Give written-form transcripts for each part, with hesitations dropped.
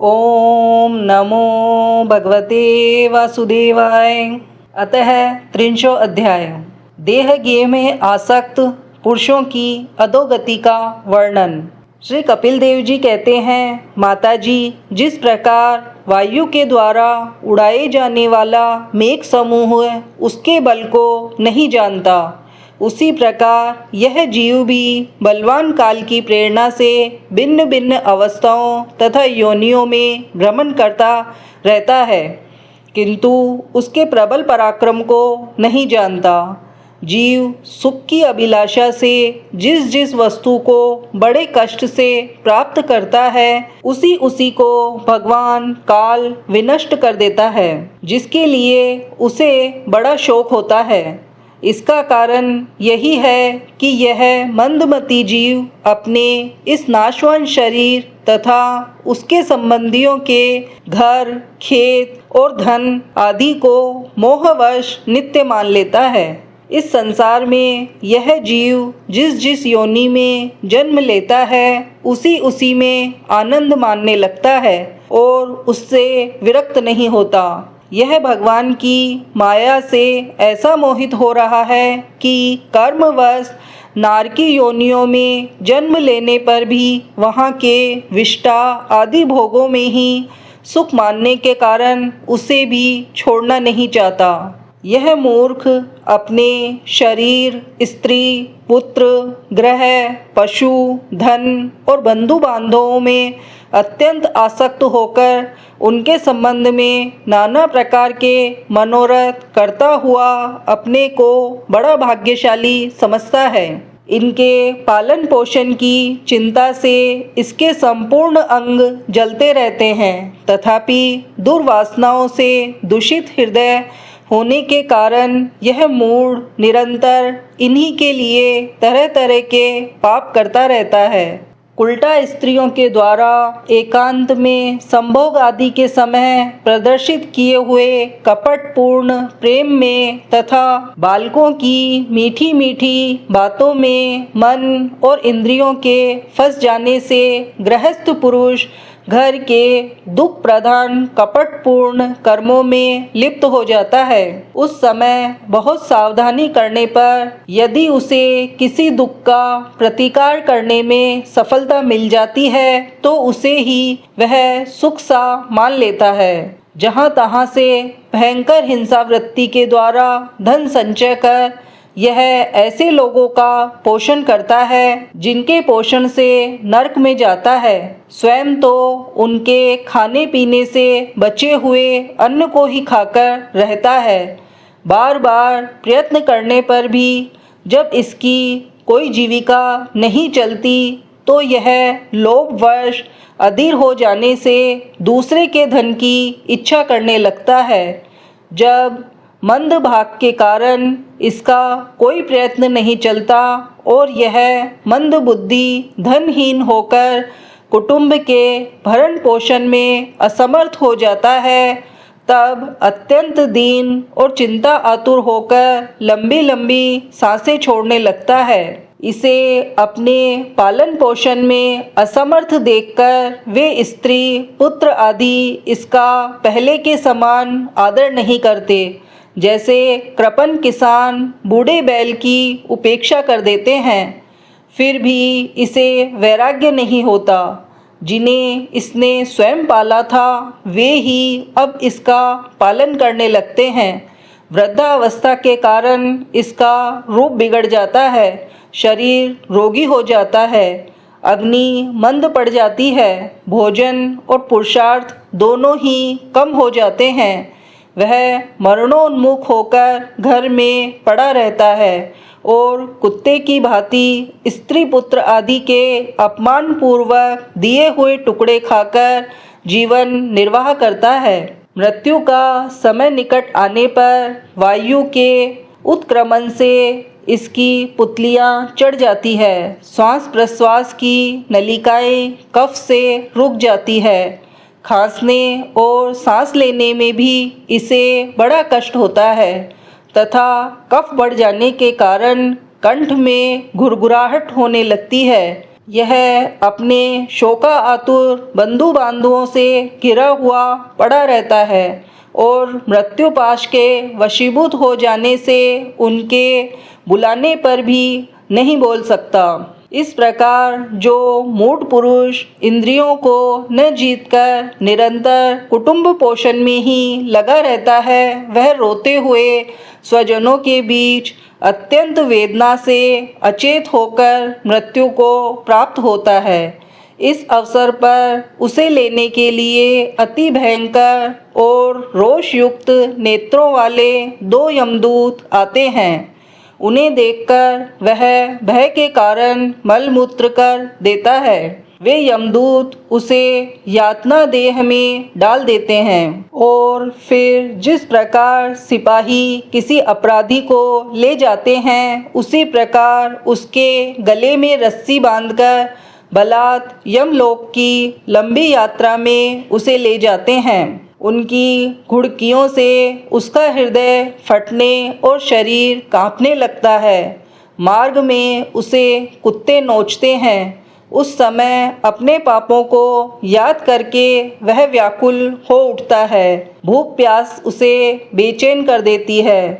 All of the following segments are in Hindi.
ओम नमो भगवते वासुदेवाय। अतः 300 अध्याय। देह गेह में आसक्त पुरुषों की अधोगति का वर्णन। श्री कपिल देव जी कहते हैं, माता जी, जिस प्रकार वायु के द्वारा उड़ाए जाने वाला मेघ समूह उसके बल को नहीं जानता, उसी प्रकार यह जीव भी बलवान काल की प्रेरणा से भिन्न भिन्न अवस्थाओं तथा योनियों में भ्रमण करता रहता है, किंतु उसके प्रबल पराक्रम को नहीं जानता। जीव सुख की अभिलाषा से जिस जिस वस्तु को बड़े कष्ट से प्राप्त करता है, उसी उसी को भगवान काल विनष्ट कर देता है, जिसके लिए उसे बड़ा शोक होता है। इसका कारण यही है कि यह मंदमती जीव अपने इस नाशवान शरीर तथा उसके संबंधियों के घर, खेत और धन आदि को मोहवश नित्य मान लेता है। इस संसार में यह जीव जिस जिस योनि में जन्म लेता है, उसी उसी में आनंद मानने लगता है और उससे विरक्त नहीं होता। यह भगवान की माया से ऐसा मोहित हो रहा है कि कर्मवश नारकी योनियों में जन्म लेने पर भी वहाँ के विष्टा आदि भोगों में ही सुख मानने के कारण उसे भी छोड़ना नहीं चाहता। यह मूर्ख अपने शरीर, स्त्री, पुत्र, ग्रह, पशु, धन और बंधु बांधवों में अत्यंत आसक्त होकर उनके संबंध में नाना प्रकार के मनोरथ करता हुआ अपने को बड़ा भाग्यशाली समझता है। इनके पालन पोषण की चिंता से इसके संपूर्ण अंग जलते रहते हैं, तथापि दुर्वासनाओं से दूषित हृदय होने के कारण यह मूढ़ निरंतर इन्हीं के लिए तरह तरह के पाप करता रहता है। उल्टा स्त्रियों के द्वारा एकांत में संभोग आदि के समय प्रदर्शित किए हुए कपटपूर्ण प्रेम में तथा बालकों की मीठी मीठी बातों में मन और इंद्रियों के फंस जाने से गृहस्थ पुरुष घर के दुख प्रधान कपटपूर्ण कर्मों में लिप्त हो जाता है। उस समय बहुत सावधानी करने पर यदि उसे किसी दुख का प्रतिकार करने में सफलता मिल जाती है, तो उसे ही वह सुख सा मान लेता है। जहाँ तहाँ से भयंकर हिंसा वृत्ति के द्वारा धन संचय कर यह ऐसे लोगों का पोषण करता है जिनके पोषण से नरक में जाता है। स्वयं तो उनके खाने पीने से बचे हुए अन्न को ही खाकर रहता है। बार बार प्रयत्न करने पर भी जब इसकी कोई जीविका नहीं चलती, तो यह लोभवश अधीर हो जाने से दूसरे के धन की इच्छा करने लगता है। जब मंद भाग के कारण इसका कोई प्रयत्न नहीं चलता और यह मंद बुद्धि धनहीन होकर कुटुंब के भरण पोषण में असमर्थ हो जाता है, तब अत्यंत दीन और चिंता आतुर होकर लंबी लंबी सांसें छोड़ने लगता है। इसे अपने पालन पोषण में असमर्थ देखकर वे स्त्री, पुत्र आदि इसका पहले के समान आदर नहीं करते। जैसे कृपण किसान बूढ़े बैल की उपेक्षा कर देते हैं, फिर भी इसे वैराग्य नहीं होता। जिन्हें इसने स्वयं पाला था, वे ही अब इसका पालन करने लगते हैं। वृद्धावस्था के कारण इसका रूप बिगड़ जाता है, शरीर रोगी हो जाता है, अग्नि मंद पड़ जाती है, भोजन और पुरुषार्थ दोनों ही कम हो जाते हैं। वह मरणोन्मुख होकर घर में पड़ा रहता है और कुत्ते की भांति स्त्री पुत्र आदि के अपमान पूर्वक दिए हुए टुकड़े खाकर जीवन निर्वाह करता है। मृत्यु का समय निकट आने पर वायु के उत्क्रमण से इसकी पुतलियां चढ़ जाती है। श्वास प्रश्वास की नलिकाएं कफ से रुक जाती है। खांसने और सांस लेने में भी इसे बड़ा कष्ट होता है तथा कफ बढ़ जाने के कारण कंठ में घुरघुराहट होने लगती है। यह अपने शोकातुर बंधु बांधवों से घिरा हुआ पड़ा रहता है और मृत्युपाश के वशीभूत हो जाने से उनके बुलाने पर भी नहीं बोल सकता। इस प्रकार जो मूढ़ पुरुष इंद्रियों को न जीतकर निरंतर कुटुंब पोषण में ही लगा रहता है, वह रोते हुए स्वजनों के बीच अत्यंत वेदना से अचेत होकर मृत्यु को प्राप्त होता है। इस अवसर पर उसे लेने के लिए अति भयंकर और रोषयुक्त नेत्रों वाले 2 यमदूत आते हैं। उन्हें देखकर वह भय के कारण मलमूत्र कर देता है। वे यमदूत उसे यातना देह में डाल देते हैं और फिर जिस प्रकार सिपाही किसी अपराधी को ले जाते हैं, उसी प्रकार उसके गले में रस्सी बांधकर बलात् यमलोक की लंबी यात्रा में उसे ले जाते हैं। उनकी घुड़कियों से उसका हृदय फटने और शरीर कांपने लगता है। मार्ग में उसे कुत्ते नोचते हैं। उस समय अपने पापों को याद करके वह व्याकुल हो उठता है। भूख प्यास उसे बेचैन कर देती है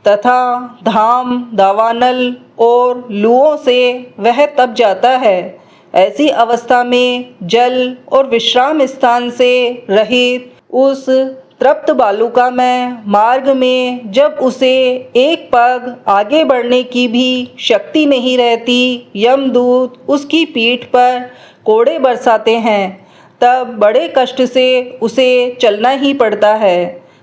तथा धाम दावानल और लूओं से वह तप जाता है। ऐसी अवस्था में जल और विश्राम स्थान से रहित उस तृप्त बालुका में मार्ग में जब उसे एक पग आगे बढ़ने की भी शक्ति नहीं रहती, यमदूत उसकी पीठ पर कोड़े बरसाते हैं। तब बड़े कष्ट से उसे चलना ही पड़ता है।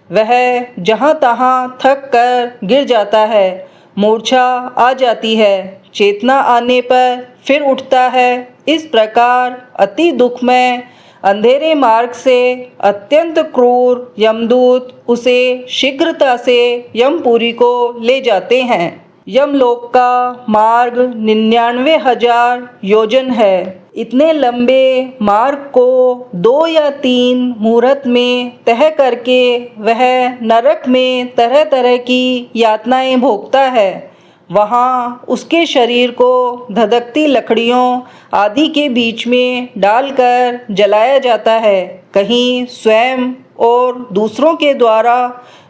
वह जहाँ तहाँ थक कर गिर जाता है, मूर्छा आ जाती है, चेतना आने पर फिर उठता है। इस प्रकार अति दुख में अंधेरे मार्ग से अत्यंत क्रूर यमदूत उसे शीघ्रता से यमपुरी को ले जाते हैं। यमलोक का मार्ग 99,000 योजन है। इतने लंबे मार्ग को 2 या 3 मुहूर्त में तय करके वह नरक में तरह तरह की यातनाएं भोगता है। वहाँ उसके शरीर को धधकती लकड़ियों आदि के बीच में डालकर जलाया जाता है। कहीं स्वयं और दूसरों के द्वारा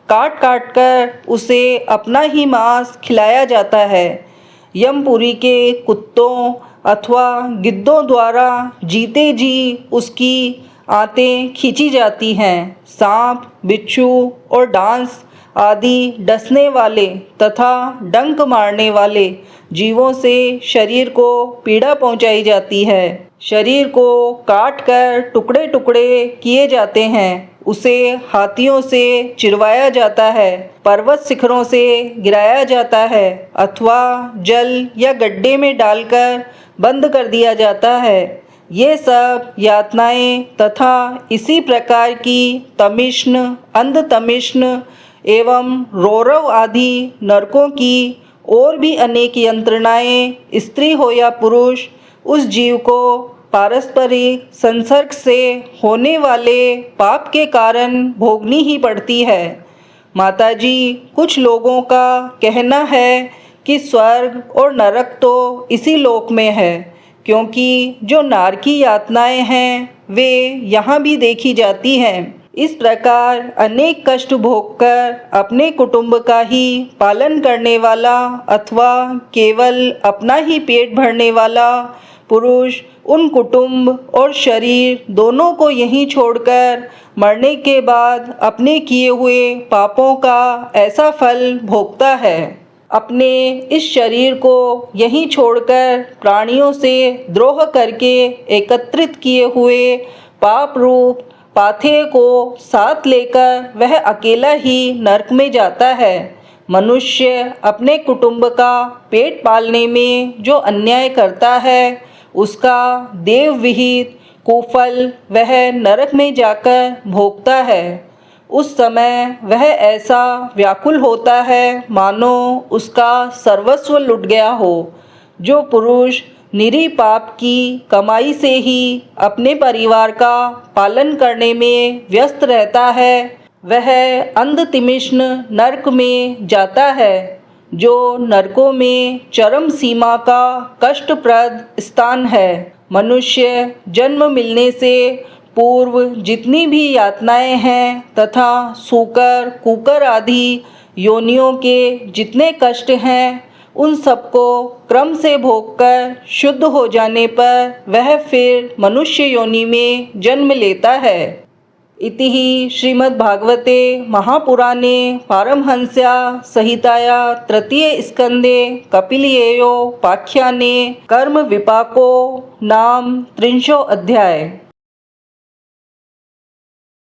काट काट कर उसे अपना ही मांस खिलाया जाता है। यमपुरी के कुत्तों अथवा गिद्धों द्वारा जीते जी उसकी आंतें खींची जाती हैं। सांप, बिच्छू और डांस आदि डसने वाले तथा डंक मारने वाले जीवों से शरीर को पीड़ा पहुंचाई जाती है। शरीर को काट कर टुकड़े टुकड़े किए जाते हैं। उसे हाथियों से चिरवाया जाता है, पर्वत शिखरों से गिराया जाता है अथवा जल या गड्ढे में डालकर बंद कर दिया जाता है। ये सब यातनाएं तथा इसी प्रकार की तमिश्न, अंधतमिश्न एवं रौरव आदि नरकों की और भी अनेक यंत्रणाएं स्त्री हो या पुरुष उस जीव को पारस्परिक संसर्ग से होने वाले पाप के कारण भोगनी ही पड़ती है। माताजी, कुछ लोगों का कहना है कि स्वर्ग और नरक तो इसी लोक में है, क्योंकि जो नारकी यातनाएं हैं वे यहाँ भी देखी जाती हैं। इस प्रकार अनेक कष्ट भोगकर अपने कुटुंब का ही पालन करने वाला अथवा केवल अपना ही पेट भरने वाला पुरुष उन कुटुंब और शरीर दोनों को यहीं छोड़कर मरने के बाद अपने किए हुए पापों का ऐसा फल भोगता है। अपने इस शरीर को यहीं छोड़कर प्राणियों से द्रोह करके एकत्रित किए हुए पाप रूप पाथेय को साथ लेकर वह अकेला ही नरक में जाता है। मनुष्य अपने कुटुंब का पेट पालने में जो अन्याय करता है, उसका देव विहित कुफल वह नरक में जाकर भोगता है। उस समय वह ऐसा व्याकुल होता है मानो उसका सर्वस्व लुट गया हो। जो पुरुष निरी पाप की कमाई से ही अपने परिवार का पालन करने में व्यस्त रहता है, वह अंधतिमिश्न नरक में जाता है। जो नरकों में चरम सीमा का कष्टप्रद स्थान है। मनुष्य जन्म मिलने से पूर्व जितनी भी यातनाएं हैं तथा सूकर कुकर आदि योनियों के जितने कष्ट हैं उन सबको क्रम से भोगकर शुद्ध हो जाने पर वह फिर मनुष्य योनि में जन्म लेता है। इति ही श्रीमद्भागवते महापुराणे पारमहंस्या संहिताया तृतीय स्कंदे कपिलयेयो पाख्याने कर्म विपाको नाम 30 अध्याय।